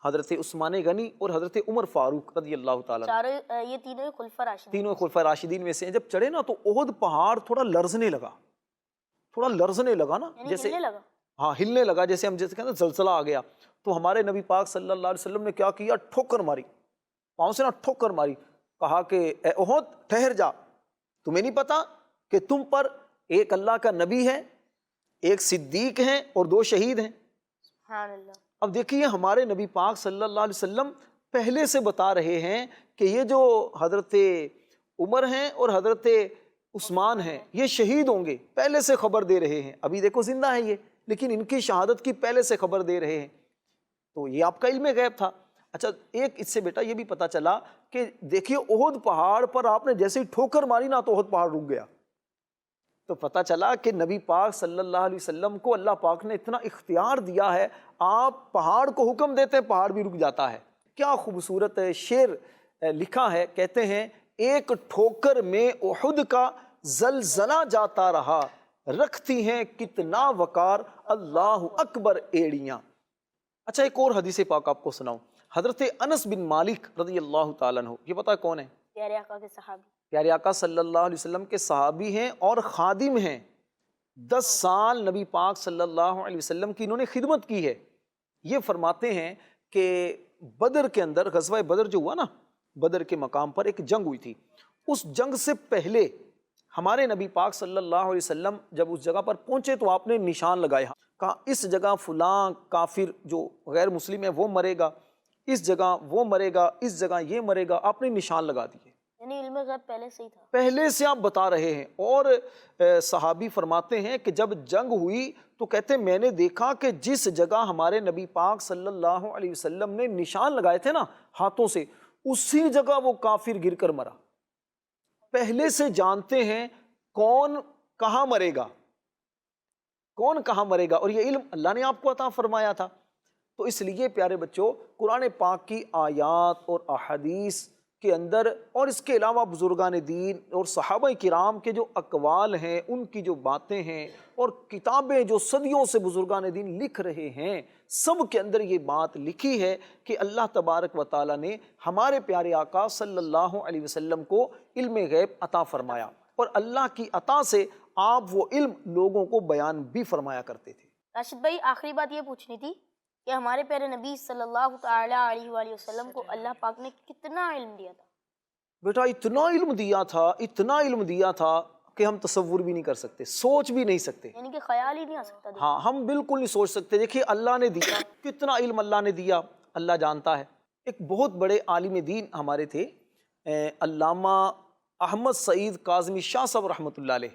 حضرت عثمان غنی اور حضرت عمر فاروق رضی اللہ تعالیٰ عنہ۔ چاروں یہ تینوں خلفاء راشدین، تینوں خلفاء راشدین میں سے ہیں۔ جب چڑھے نا تو احد پہاڑ تھوڑا لرزنے لگا، تھوڑا لرزنے لگا نا، یعنی جیسے ہلنے لگا۔ ہاں ہلنے لگا، جیسے ہم جیسے کہتے ہیں زلزلہ آ گیا۔ تو ہمارے نبی پاک صلی اللہ علیہ وسلم نے کیا کیا؟ ٹھوکر ماری، پاؤں سے نا ٹھوکر ماری، کہا کہ اے احد ٹھہر جا، تمہیں نہیں پتا کہ تم پر ایک اللہ کا نبی ہے، ایک صدیق ہیں اور 2 شہید ہیں۔ سبحان اللہ۔ اب دیکھیے ہمارے نبی پاک صلی اللہ علیہ وسلم پہلے سے بتا رہے ہیں کہ یہ جو حضرت عمر ہیں اور حضرت عثمان ہیں یہ شہید ہوں گے، پہلے سے خبر دے رہے ہیں۔ ابھی دیکھو زندہ ہے یہ، لیکن ان کی شہادت کی پہلے سے خبر دے رہے ہیں، تو یہ آپ کا علم غیب تھا۔ اچھا ایک اس سے بیٹا یہ بھی پتا چلا کہ دیکھیے احد پہاڑ پر آپ نے جیسے ہی ٹھوکر ماری نا تو احد پہاڑ رک گیا۔ تو پتا چلا کہ نبی پاک صلی اللہ علیہ وسلم کو اللہ پاک نے اتنا اختیار دیا ہے، آپ پہاڑ کو حکم دیتے ہیں پہاڑ بھی رک جاتا ہے۔ کیا خوبصورت شعر لکھا ہے، کہتے ہیں ایک ٹھوکر میں احد کا زلزلہ جاتا رہا، رکھتی ہیں کتنا وقار اللہ اکبر ایڑیاں۔ اچھا ایک اور حدیث پاک آپ کو سناؤں۔ حضرت انس بن مالک رضی اللہ تعالیٰ عنہ، یہ پتہ کون ہے؟ پیارے آقا کے صحابی، پیارے آقا صلی اللہ علیہ وسلم کے صحابی ہیں اور خادم ہیں۔ 10 سال نبی پاک صلی اللہ علیہ وسلم کی انہوں نے خدمت کی ہے۔ یہ فرماتے ہیں کہ بدر کے اندر، غزوہ بدر جو ہوا نا، بدر کے مقام پر ایک جنگ ہوئی تھی، اس جنگ سے پہلے ہمارے نبی پاک صلی اللہ علیہ وسلم جب اس جگہ پر پہنچے تو آپ نے نشان لگائے، کہا اس جگہ فلاں کافر جو غیر مسلم ہے وہ مرے گا، اس جگہ وہ مرے گا، اس جگہ یہ مرے گا، آپ نے نشان لگا دیے۔ یعنی علم غیب پہلے سے ہی تھا. پہلے سے آپ بتا رہے ہیں. اور صحابی فرماتے ہیں کہ جب جنگ ہوئی تو کہتے ہیں میں نے دیکھا کہ جس جگہ ہمارے نبی پاک صلی اللہ علیہ وسلم نے نشان لگائے تھے نا ہاتھوں سے, اسی جگہ وہ کافر گر کر مرا. پہلے سے جانتے ہیں کون کہاں مرے گا, کون کہاں مرے گا, اور یہ علم اللہ نے آپ کو عطا فرمایا تھا. تو اس لیے پیارے بچوں قرآن پاک کی آیات اور احادیث کے اندر اور اس کے علاوہ بزرگان دین اور صحابہ کرام کے جو اقوال ہیں, ان کی جو باتیں ہیں اور کتابیں جو صدیوں سے بزرگان دین لکھ رہے ہیں, سب کے اندر یہ بات لکھی ہے کہ اللہ تبارک و تعالیٰ نے ہمارے پیارے آقا صلی اللہ علیہ وسلم کو علم غیب عطا فرمایا, اور اللہ کی عطا سے آپ وہ علم لوگوں کو بیان بھی فرمایا کرتے تھے. راشد بھائی آخری بات یہ پوچھنی تھی کہ ہمارے پیارے نبی صلی اللہ تعالی علیہ وآلہ وسلم کو اللہ پاک نے کتنا علم دیا تھا؟ بیٹا اتنا علم دیا تھا, اتنا علم دیا تھا کہ ہم تصور بھی نہیں کر سکتے, سوچ بھی نہیں سکتے. یعنی کہ خیال ہی نہیں آ سکتا. ہاں, ہم بالکل نہیں سوچ سکتے. دیکھیے اللہ نے دیا, کتنا علم اللہ نے دیا اللہ جانتا ہے. ایک بہت بڑے عالم دین ہمارے تھے علامہ احمد سعید کاظمی شاہ صاحب رحمۃ اللہ علیہ.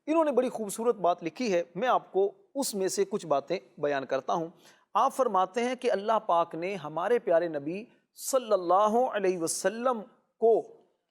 انہوں نے بڑی خوبصورت بات لکھی ہے, میں آپ کو اس میں سے کچھ باتیں بیان کرتا ہوں. آپ فرماتے ہیں کہ اللہ پاک نے ہمارے پیارے نبی صلی اللہ علیہ وسلم کو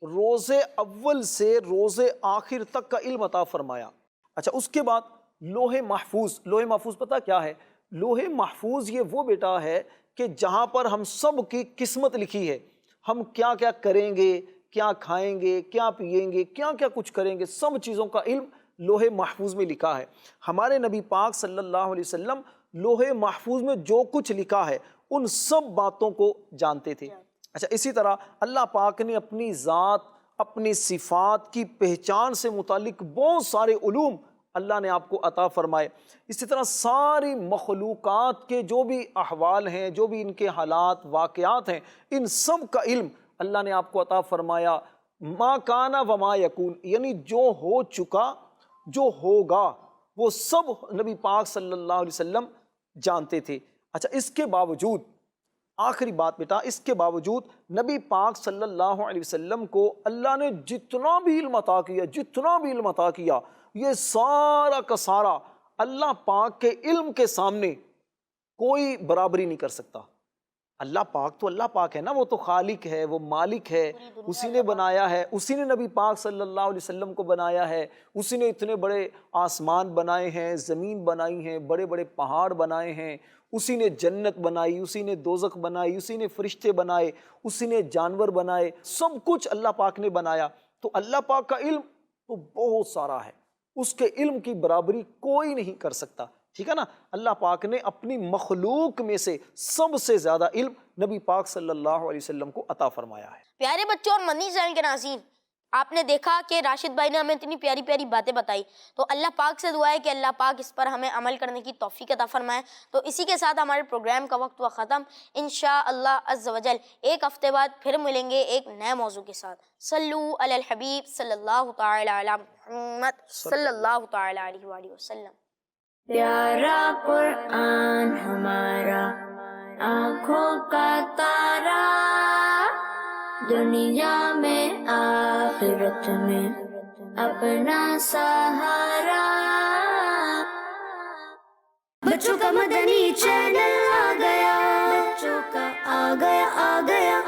روز اول سے روز آخر تک کا علم عطا فرمایا. اچھا, اس کے بعد لوح محفوظ. لوح محفوظ پتہ کیا ہے؟ لوح محفوظ یہ وہ بیٹا ہے کہ جہاں پر ہم سب کی قسمت لکھی ہے, ہم کیا کیا کریں گے, کیا کھائیں گے, کیا پیئیں گے, کیا کیا کچھ کریں گے, سب چیزوں کا علم لوح محفوظ میں لکھا ہے. ہمارے نبی پاک صلی اللہ علیہ وسلم لوح محفوظ میں جو کچھ لکھا ہے ان سب باتوں کو جانتے تھے. اچھا, اسی طرح اللہ پاک نے اپنی ذات, اپنی صفات کی پہچان سے متعلق بہت سارے علوم اللہ نے آپ کو عطا فرمائے. اسی طرح ساری مخلوقات کے جو بھی احوال ہیں, جو بھی ان کے حالات واقعات ہیں, ان سب کا علم اللہ نے آپ کو عطا فرمایا. ما کانا وما یکون, یعنی جو ہو چکا, جو ہوگا, وہ سب نبی پاک صلی اللہ علیہ وسلم جانتے تھے. اچھا, اس کے باوجود آخری بات بیٹا, اس کے باوجود نبی پاک صلی اللہ علیہ وسلم کو اللہ نے جتنا بھی علم عطا کیا, جتنا بھی علم عطا کیا, یہ سارا کا سارا اللہ پاک کے علم کے سامنے کوئی برابری نہیں کر سکتا. اللہ پاک تو اللہ پاک ہے نا, وہ تو خالق ہے, وہ مالک ہے, اسی نے بنایا ہے, اسی نے نبی پاک صلی اللہ علیہ وسلم کو بنایا ہے, اسی نے اتنے بڑے آسمان بنائے ہیں, زمین بنائی ہیں, بڑے بڑے پہاڑ بنائے ہیں, اسی نے جنت بنائی, اسی نے دوزخ بنائی, اسی نے فرشتے بنائے, اسی نے جانور بنائے, سب کچھ اللہ پاک نے بنایا. تو اللہ پاک کا علم تو بہت سارا ہے, اس کے علم کی برابری کوئی نہیں کر سکتا. ٹھیک ہے نا. اللہ پاک نے اپنی مخلوق میں سے سب سے زیادہ علم نبی پاک صلی اللہ علیہ وسلم کو عطا فرمایا ہے. پیارے بچوں اور مدنی چینل کے ناظرین, آپ نے دیکھا کہ راشد بھائی نے ہمیں اتنی پیاری پیاری باتیں بتائی. تو اللہ پاک سے دعا ہے کہ اللہ پاک اس پر ہمیں عمل کرنے کی توفیق عطا فرمائے. تو اسی کے ساتھ ہمارے پروگرام کا وقت ہوا ختم. انشاءاللہ عز و جل ایک ہفتے بعد پھر ملیں گے ایک نئے موضوع کے ساتھ. صلو علی الحبیب صلی اللہ تعالی علی محمد صلی اللہ تعالی علیہ وآلہ وسلم. پیارا قرآن ہمارا آنکھوں کا تارا, دنیا میں آخرت میں اپنا سہارا. بچوں کا مدنی چینل آ گیا, بچوں کا آ گیا